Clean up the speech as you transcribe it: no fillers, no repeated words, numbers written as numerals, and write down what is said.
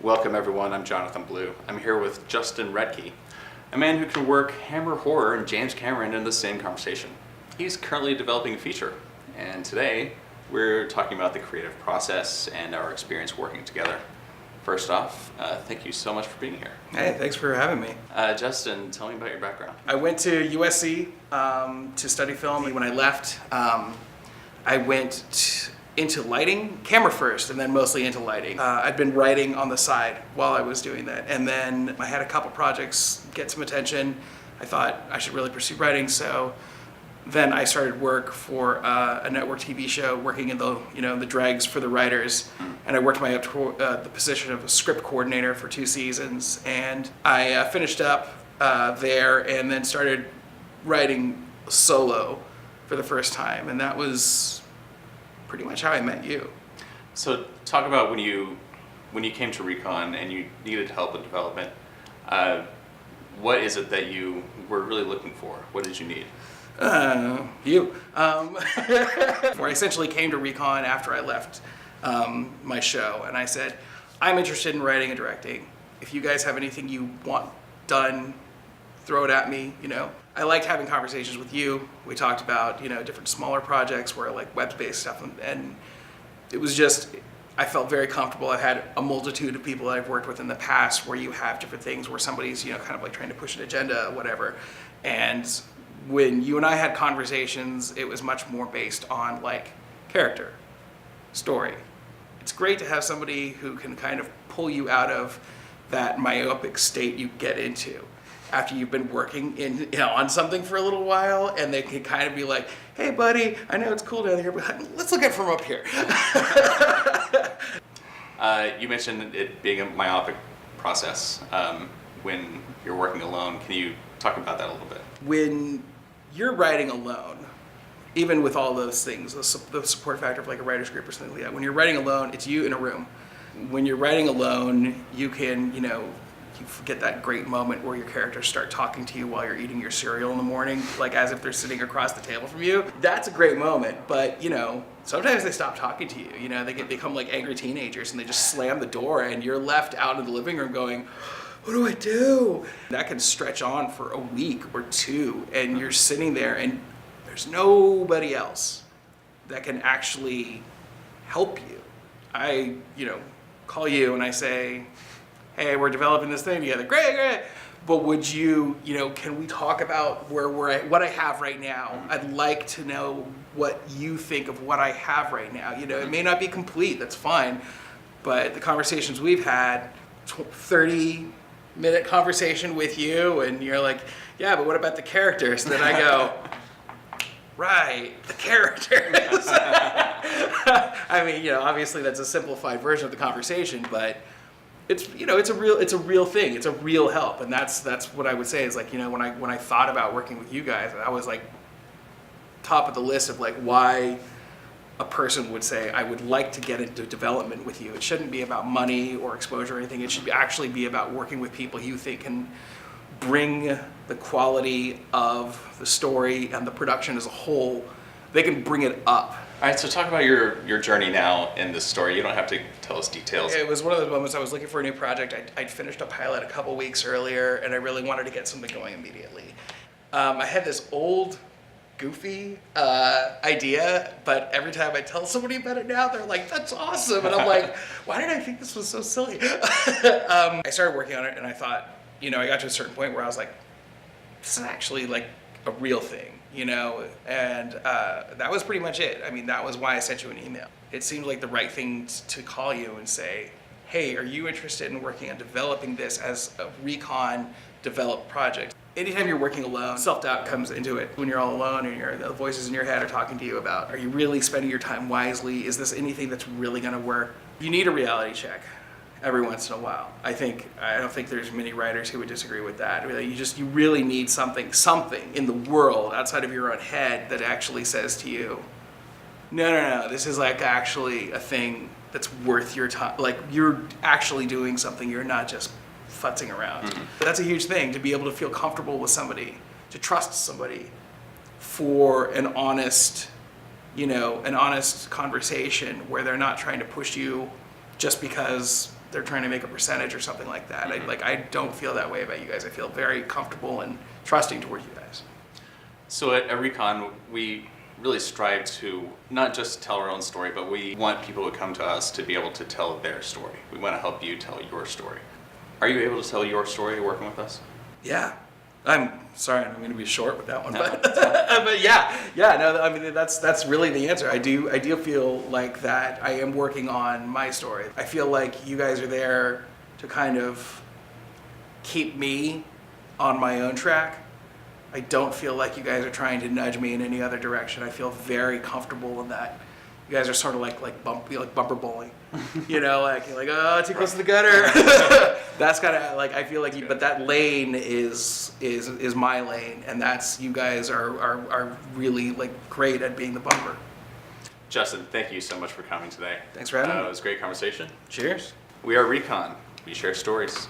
Welcome everyone, I'm Jonathan Blue. I'm here with Justin Rettke, a man who can work Hammer Horror and James Cameron in the same conversation. He's currently developing a feature, and today we're talking about the creative process and our experience working together. First off, thank you so much for being here. Hey, thanks for having me. Justin, tell me about your background. I went to USC to study film. When I left, I went into lighting, camera first, and then mostly into lighting. I'd been writing on the side while I was doing that, and then I had a couple projects get some attention. I thought I should really pursue writing, so then I started work for a network TV show, working in the the dregs for the writers, and I worked my way up to the position of a script coordinator for 2 seasons, and I finished up there, and then started writing solo for the first time, and that was pretty much how I met you. So talk about when you came to ReKon and you needed help with development. What is it that you were really looking for? What did you need? You. I essentially came to ReKon after I left my show, and I said, I'm interested in writing and directing. If you guys have anything you want done, throw it at me, I liked having conversations with you. We talked about, different smaller projects where like web-based stuff, and it was just, I felt very comfortable. I've had a multitude of people that I've worked with in the past where you have different things where somebody's, kind of like trying to push an agenda, whatever. And when you and I had conversations, it was much more based on like character, story. It's great to have somebody who can kind of pull you out of that myopic state you get into after you've been working on something for a little while, and they can kind of be like, hey buddy, I know it's cool down here, but let's look at it from up here. You mentioned it being a myopic process when you're working alone. Can you talk about that a little bit? When you're writing alone, even with all those things, the support factor of like a writer's group or something like that, when you're writing alone, it's you in a room. When you're writing alone, you can, you get that great moment where your characters start talking to you while you're eating your cereal in the morning, like as if they're sitting across the table from you. That's a great moment, but sometimes they stop talking to you. They become like angry teenagers and they just slam the door and you're left out in the living room going, what do I do? That can stretch on for a week or two, and you're sitting there and there's nobody else that can actually help you. I, call you and I say, hey, we're developing this thing together. Great. But would you, can we talk about what I have right now? I'd like to know what you think of what I have right now. It may not be complete, that's fine. But the conversations we've had, 30-minute conversation with you, and you're like, yeah, but what about the characters? And then I go, right, the characters. I mean, obviously that's a simplified version of the conversation, but it's a real thing. It's a real help, and that's what I would say is like, when I thought about working with you guys, I was like top of the list of like why a person would say I would like to get into development with you. It shouldn't be about money or exposure or anything. It should actually be about working with people you think can bring the quality of the story and the production as a whole. They can bring it up. All right, so talk about your journey now in this story. You don't have to tell us details. It was one of those moments I was looking for a new project. I'd finished a pilot a couple weeks earlier, and I really wanted to get something going immediately. I had this old, goofy idea, but every time I tell somebody about it now, they're like, that's awesome. And I'm like, why did I think this was so silly? I started working on it, and I thought, I got to a certain point where I was like, this is actually like a real thing. And that was pretty much it. I mean, that was why I sent you an email. It seemed like the right thing to call you and say, hey, are you interested in working on developing this as a ReKon developed project? Anytime you're working alone, self-doubt comes into it. When you're all alone and the voices in your head are talking to you about, are you really spending your time wisely? Is this anything that's really gonna work? You need a reality check every once in a while. I don't think there's many writers who would disagree with that. You really need something in the world outside of your own head that actually says to you, no, this is like actually a thing that's worth your time. Like you're actually doing something, you're not just futzing around. Mm-hmm. That's a huge thing, to be able to feel comfortable with somebody, to trust somebody for an honest conversation where they're not trying to push you just because they're trying to make a percentage or something like that. I don't feel that way about you guys. I feel very comfortable and trusting towards you guys. So at ReKon, we really strive to not just tell our own story, but we want people to come to us to be able to tell their story. We want to help you tell your story. Are you able to tell your story working with us? Yeah. I'm sorry, I'm going to be short with that one, No, but that's fine. but yeah, no, I mean that's really the answer. I do feel like that I am working on my story. I feel like you guys are there to kind of keep me on my own track. I don't feel like you guys are trying to nudge me in any other direction. I feel very comfortable in that. You guys are sort of like bumper bowling, you know, like you're like, oh, too close to the gutter. That's kind of like I feel like, but that lane is my lane, and that's you guys are really like great at being the bumper. Justin, thank you so much for coming today. Thanks for having me. It was a great conversation. Cheers. We are ReKon. We share stories.